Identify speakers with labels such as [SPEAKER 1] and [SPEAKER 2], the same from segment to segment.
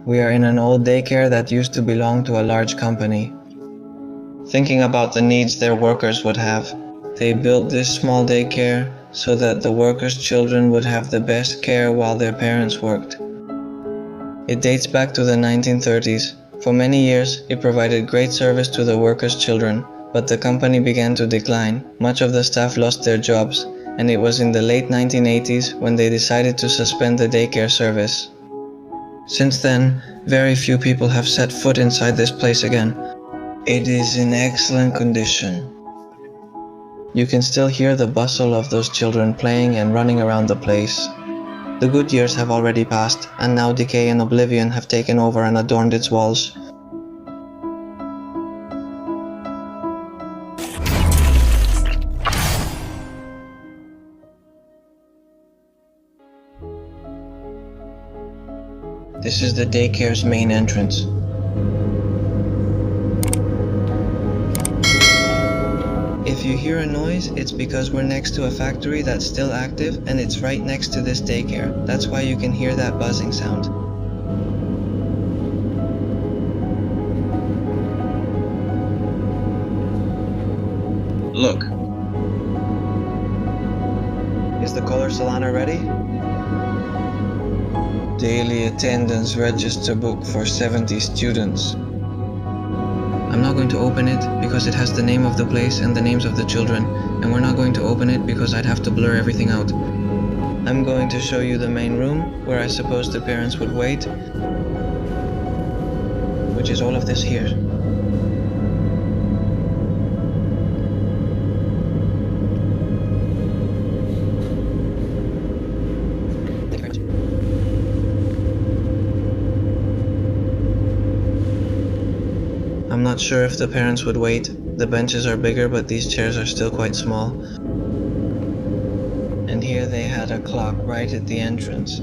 [SPEAKER 1] We are in an old daycare that used to belong to a large company. Thinking about the needs their workers would have, they built this small daycare so that the workers' children would have the best care while their parents worked. It dates back to the 1930s. For many years, it provided great service to the workers' children, but the company began to decline. Much of the staff lost their jobs, and it was in the late 1980s when they decided to suspend the daycare service. Since then, very few people have set foot inside this place again. It is in excellent condition. You can still hear the bustle of those children playing and running around the place. The good years have already passed, and now decay and oblivion have taken over and adorned its walls. This is the daycare's main entrance. If you hear a noise, it's because we're next to a factory that's still active, and it's right next to this daycare. That's why you can hear that buzzing sound. Look. Is the color Solana ready? Daily attendance register book for 70 students. I'm not going to open it because it has the name of the place and the names of the children, and we're not going to open it because I'd have to blur everything out. I'm going to show you the main room where I suppose the parents would wait, which is all of this here. I'm not sure if the parents would wait. The benches are bigger, but these chairs are still quite small. And here they had a clock right at the entrance.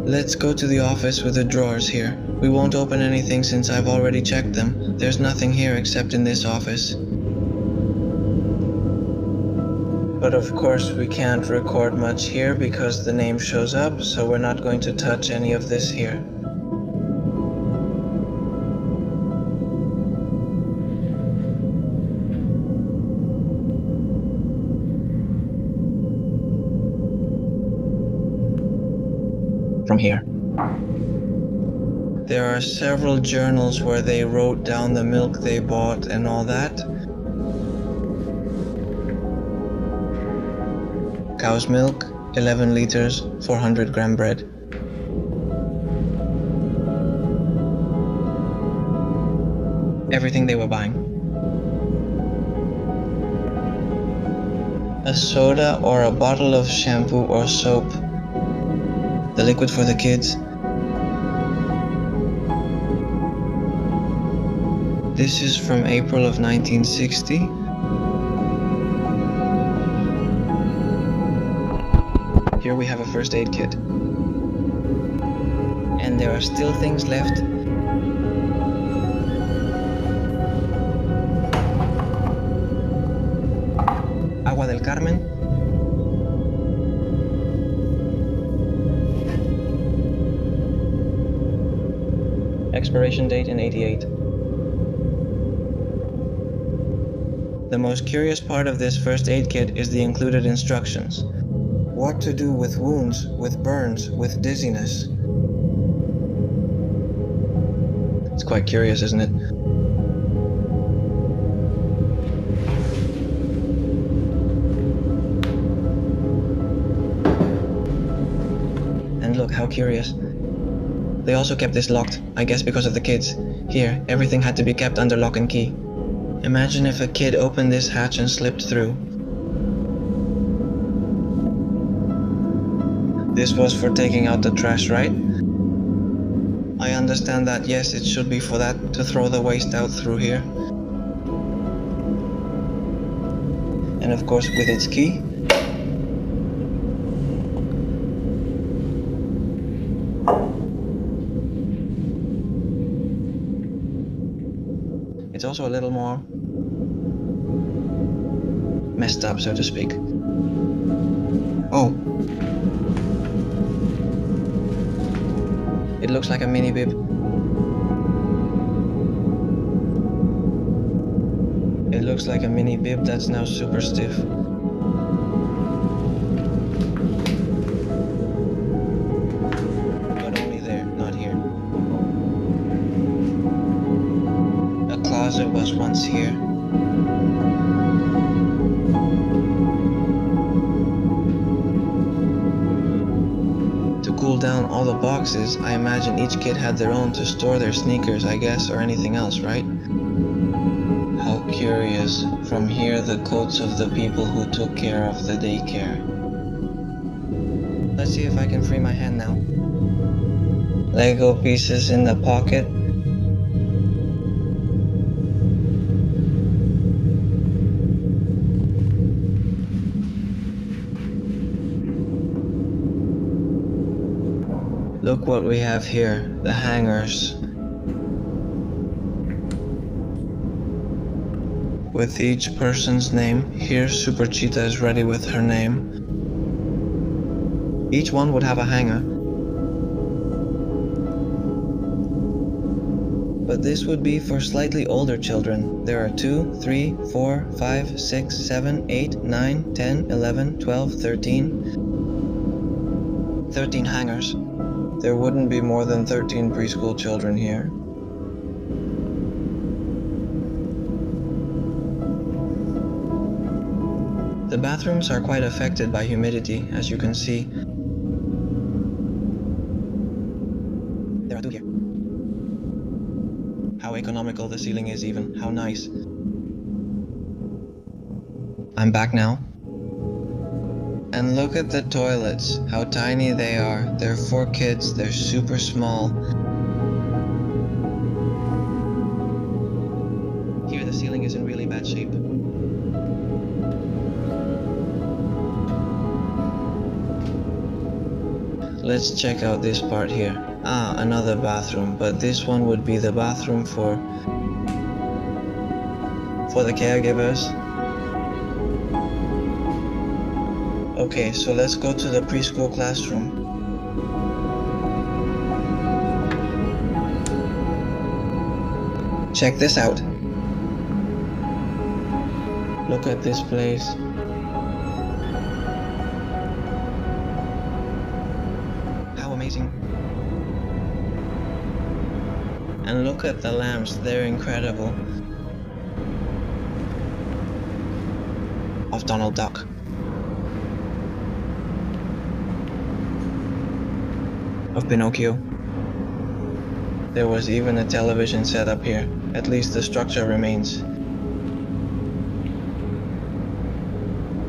[SPEAKER 1] Let's go to the office with the drawers here. We won't open anything since I've already checked them. There's nothing here except in this office. But of course we can't record much here because the name shows up, so we're not going to touch any of this here. From here. There are several journals where they wrote down the milk they bought and all that. Cow's milk, 11 liters, 400 gram bread. Everything they were buying. A soda or a bottle of shampoo or soap. The liquid for the kids. This is from April of 1960. Here we have a first aid kit. And there are still things left. Agua del Carmen. Expiration date in '88. The most curious part of this first aid kit is the included instructions. What to do with wounds, with burns, with dizziness. It's quite curious, isn't it? And look, how curious. They also kept this locked, I guess because of the kids. Here, everything had to be kept under lock and key. Imagine if a kid opened this hatch and slipped through. This was for taking out the trash, right? I understand that, yes, it should be for that, to throw the waste out through here. And of course with its key. It's also a little more messed up, so to speak. Oh. It looks like a mini bib. It looks like a mini bib that's now super stiff. But only there, not here. A closet was once here. To cool down all the boxes, I imagine each kid had their own to store their sneakers, I guess, or anything else, right? How curious. From here, the coats of the people who took care of the daycare. Let's see if I can free my hand now. Lego pieces in the pocket. Look what we have here, the hangers. With each person's name, here Super Cheetah is ready with her name. Each one would have a hanger. But this would be for slightly older children. There are 2, 3, 4, 5, 6, 7, 8, 9, 10, 11, 12, 13. 13 hangers. There wouldn't be more than 13 preschool children here. The bathrooms are quite affected by humidity, as you can see. There are 2 here. How economical the ceiling is even, how nice. I'm back now. And look at the toilets, how tiny they are. They're for kids, they're super small. Here the ceiling is in really bad shape. Let's check out this part here. Ah, another bathroom, but this one would be the bathroom for the caregivers. Okay, so let's go to the preschool classroom. Check this out. Look at this place. How amazing. And look at the lamps, they're incredible. Of Donald Duck. Of Pinocchio. There was even a television set up here. At least the structure remains.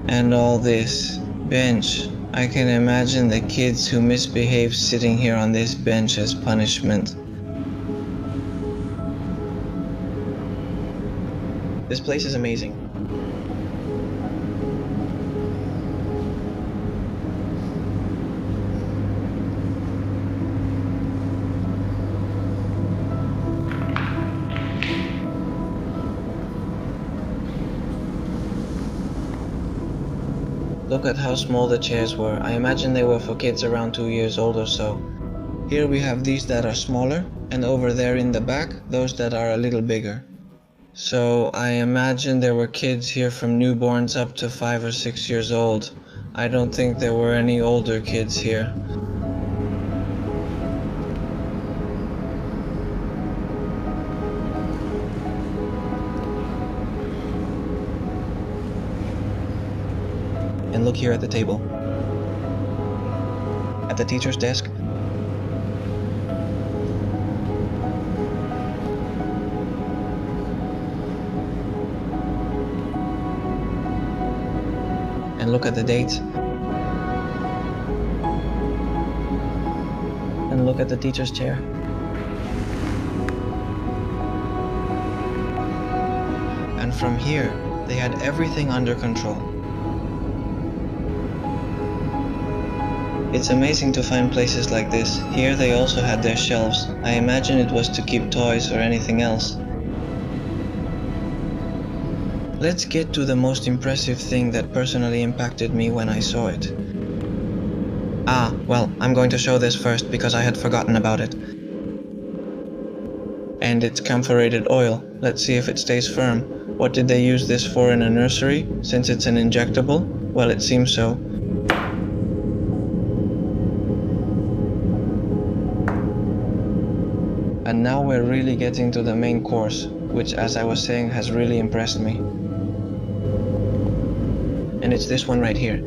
[SPEAKER 1] And all this bench. I can imagine the kids who misbehave sitting here on this bench as punishment. This place is amazing. Look at how small the chairs were. I imagine they were for kids around 2 years old or so. Here we have these that are smaller, and over there in the back, those that are a little bigger. So I imagine there were kids here from newborns up to 5 or 6 years old. I don't think there were any older kids here. And look here at the table. At the teacher's desk. And look at the dates. And look at the teacher's chair. And from here, they had everything under control. It's amazing to find places like this. Here they also had their shelves. I imagine it was to keep toys or anything else. Let's get to the most impressive thing that personally impacted me when I saw it. Well, I'm going to show this first because I had forgotten about it. And it's camphorated oil. Let's see if it stays firm. What did they use this for in a nursery? Since it's an injectable? Well, it seems so. And now we're really getting to the main course, which, as I was saying, has really impressed me. And it's this one right here.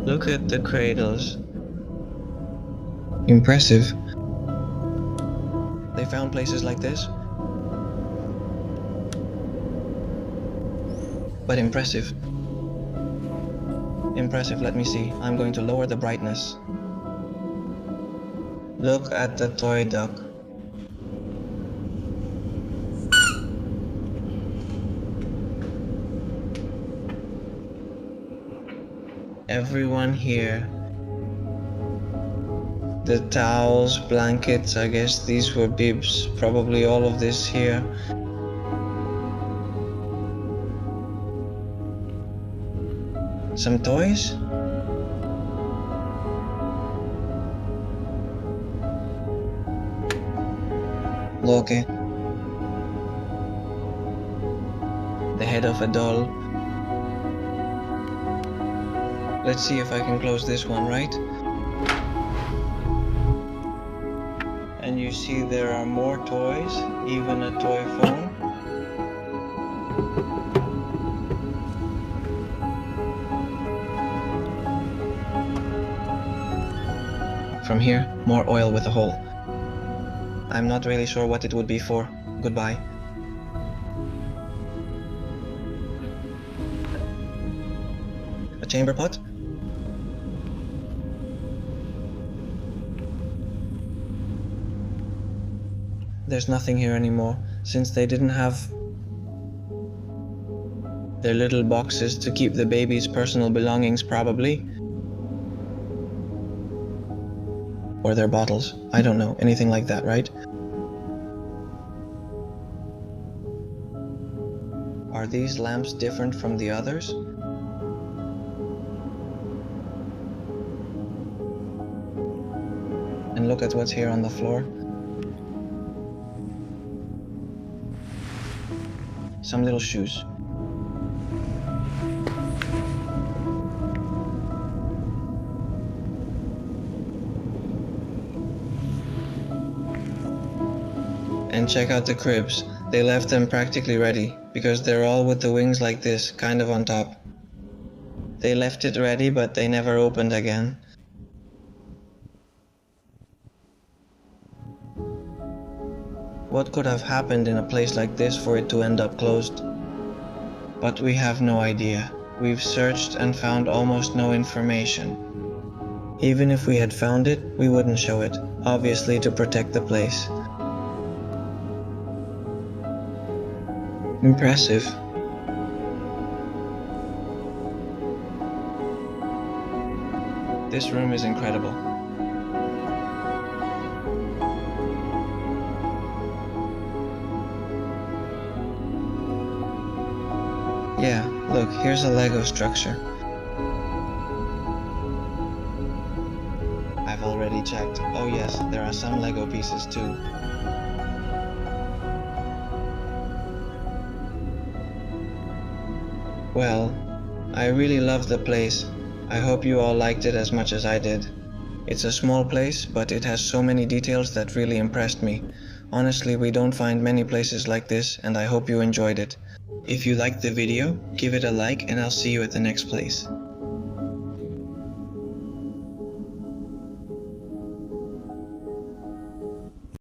[SPEAKER 1] Look at the cradles. Impressive. They found places like this. But impressive. Impressive, let me see. I'm going to lower the brightness. Look at the toy duck. Everyone here. The towels, blankets, I guess these were bibs. Probably all of this here. Some toys? Loki. The head of a doll. Let's see if I can close this one, right? And you see there are more toys, even a toy phone. From here, more oil with a hole. I'm not really sure what it would be for. Goodbye. A chamber pot? There's nothing here anymore, since they didn't have their little boxes to keep the baby's personal belongings, probably. Or their bottles. I don't know, anything like that, right? Are these lamps different from the others? And look at what's here on the floor. Some little shoes. And check out the cribs. They left them practically ready, because they're all with the wings like this, kind of on top. They left it ready, but they never opened again. What could have happened in a place like this for it to end up closed? But we have no idea. We've searched and found almost no information. Even if we had found it, we wouldn't show it, obviously to protect the place. Impressive. This room is incredible. Yeah, look, here's a Lego structure. I've already checked. Oh yes, there are some Lego pieces too. Well, I really love the place. I hope you all liked it as much as I did. It's a small place, but it has so many details that really impressed me. Honestly, we don't find many places like this, and I hope you enjoyed it. If you liked the video, give it a like and I'll see you at the next place.